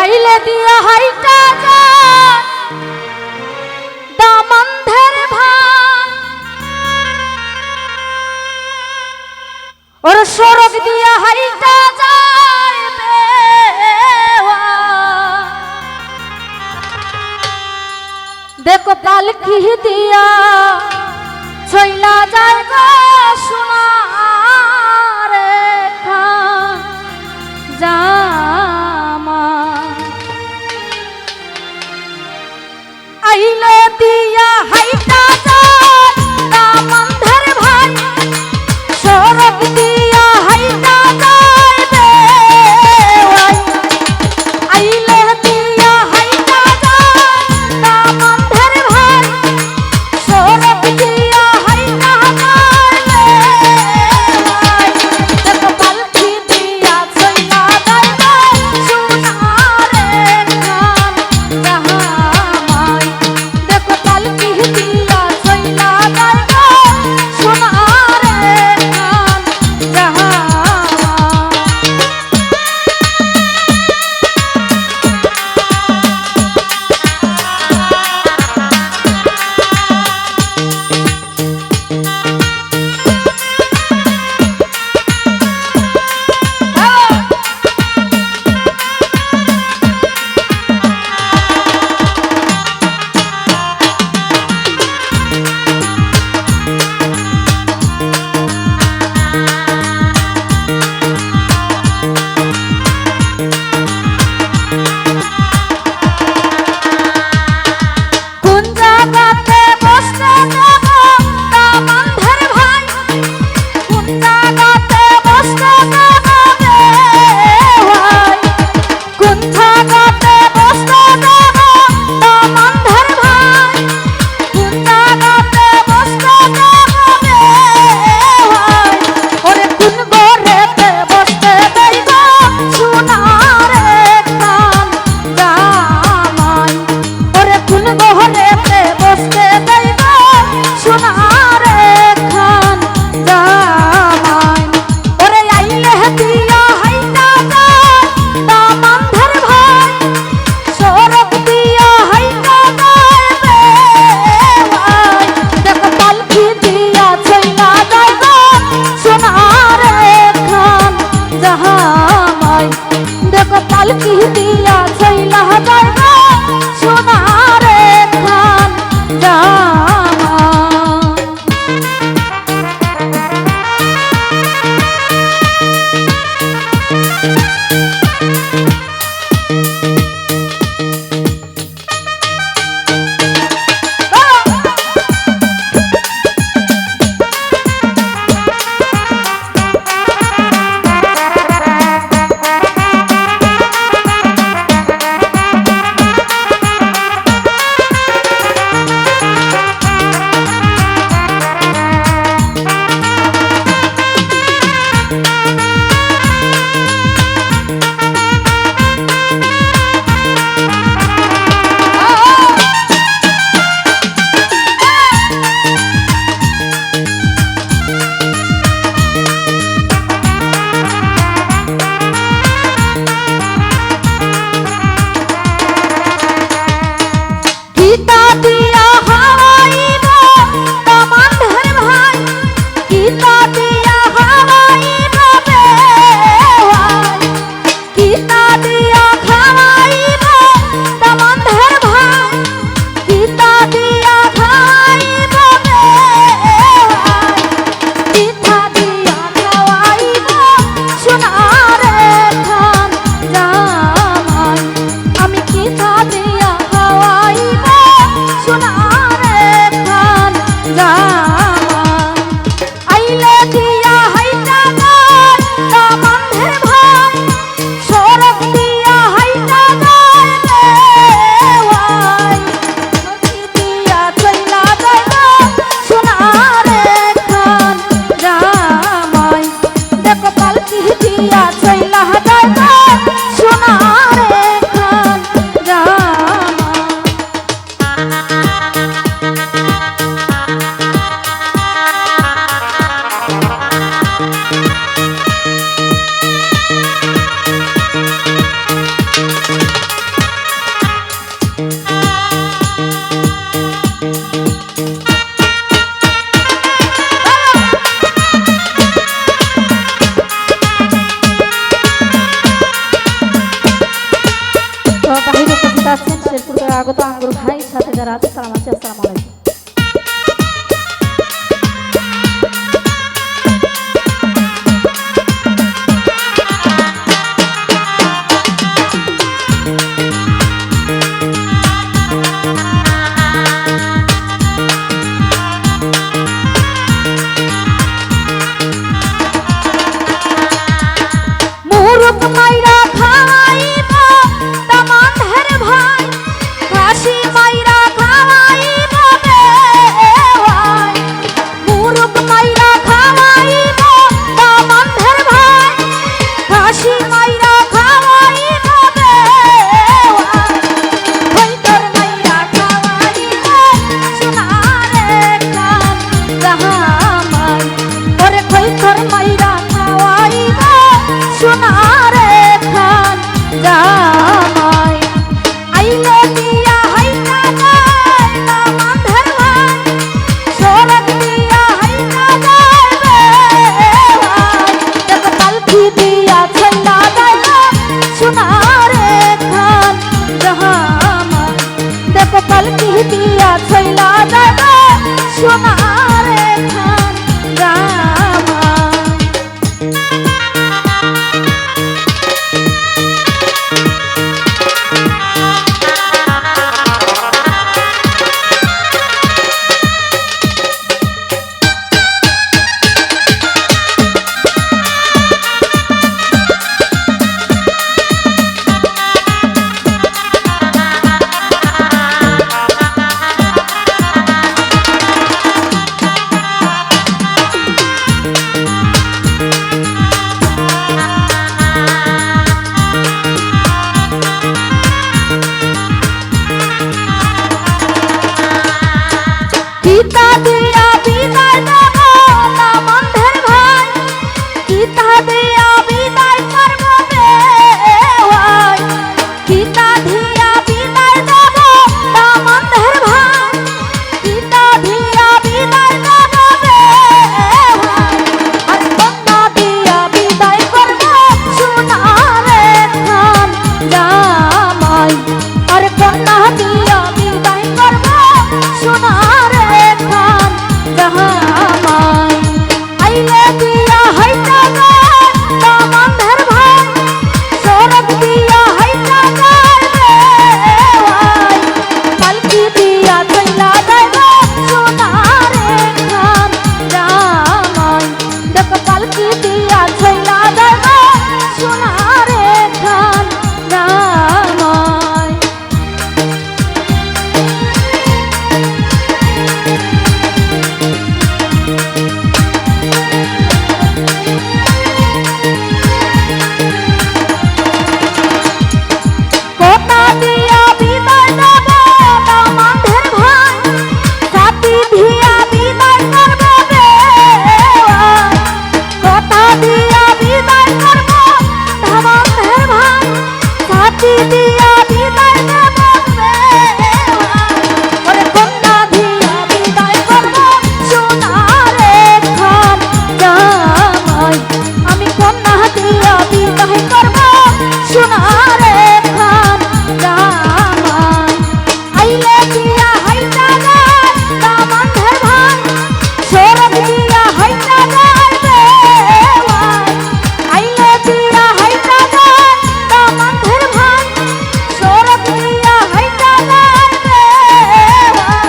আইলে দিয়া হাইটা যায় দামন্ধের ভাই ওর সরগ দিয়া হাইটা যায় বেওয়া দেখো পালকি দিয়া ছইলা যায় গো সোনার খান জামা আইলে দিয়া হাইটা যায় দামন্ধের ভাই সরগ দিয়া হাইটা যায় বেওয়াই আইলে দিয়া হাইটা যায় দামন্ধের ভাই সরগ দিয়া হাইটা যায় বেওয়াই দেখো পালকি দিয়া ছইলা যায় গো সোনার খান জামাই দেখো পালকি দিয়া ছইলা যায় গো সোনার খান জামাই কোন জায়গাতে বসতে দেব দামন্ধের ভাই কোন জায়গাতে বসতে দেব বেওয়াই কোন জায়গাতে বসতে দেব দামন্ধের ভাই কোন জায়গাতে বসতে দেব বেওয়াই ওরে কোন ঘরেতে বসতে দেব সোনার খান জামাই ওরে কোন ঘরেতে বসতে দেব সোনার খান জামাই ওরে আইলে দিয়া হাইটা যায় দামন্ধের ভাই সরগ দিয়া হাইটা যায় বেওয়াই দেখো পালকি দিয়া ছইলা যায় গো সোনার খান জামাই দেখো পালকি দিয়া ছইলা যায় গো সোনার খান জামাই আগত আঙ্গুর ভাই সাথে যারা আছে সালাম আছে, আসসালামু আলাইকুম। মুরুক মাইরা খাওয়াইব দামানের ভাই, খাসি মাইরা খাওয়াইব বেওয়াই। মুরুক মাইরা খাওয়াইব দামানের ভাই, খাসি মাইরা খাওয়াইব বেওয়াই। খৈতর মাইরা খাওয়াইব সোনারে কান জাহামাই, ওরে খৈতর মাইরা খাওয়াইব সোনারে খান জামাই। আইলে দিয়া হাইটা যায় দামানের ভাই, সরক দিয়া হাইটা যায় বেওয়াই। দেখো পালকি দিয়া ছল্লা যায় সোনারে খান জামাই, দেখো পালকি দিয়া ছল্লা যায় সোনারে খান জামাই। গীতা দিয়া বিদায় দেব দামানের ভাই, গীতা দিয়া বিদায় করব বেওয়াই। গীতা দিয়া বিদায় দেব দামানের ভাই, গীতা দিয়া বিদায় দেব বেওয়াই। আর কন্যা দিয়া বিদায় করব সোনারে খান জামাই, আর কন্যা দিয়া বিদায় করব সোনারে খান জামাই। আইলে দিয়া হাইটা যায় দামানের ভাই, সরক দিয়া হাইটা যায় বেওয়াই। পালকি দিয়া চইলা যায় সোনারে খান জামাই, দেখো পালকি দিয়া চইলা যায় সোনারে খান জামাই। কথা দিয়া বিদায় দেব দামানের ভাই, সাথী দিয়া বিদায় করব বেওয়াই। কথা দিয়া বিদায় করব দামানের ভাই, সাথী দিয়া বিদায় দেব বেওয়াই। ওরে কন্যা দিয়া বিদায় করব সোনারে খান জামাই, আমি কন্যা দিয়া বিদায় করব সোনারে খান জামাই। আইলে দিয়া হাইটা যায় দামানের ভাই, সরক দিয়া হাইটা যায় বেওয়াই। আইলে দিয়া হাইটা যায় দামানের ভাই, সরক দিয়া হাইটা যায় বেওয়াই।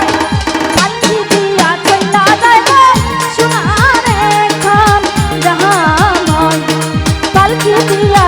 পালকি দিয়া চইলা যায় সোনারে খান জামাই, পালকি দিয়া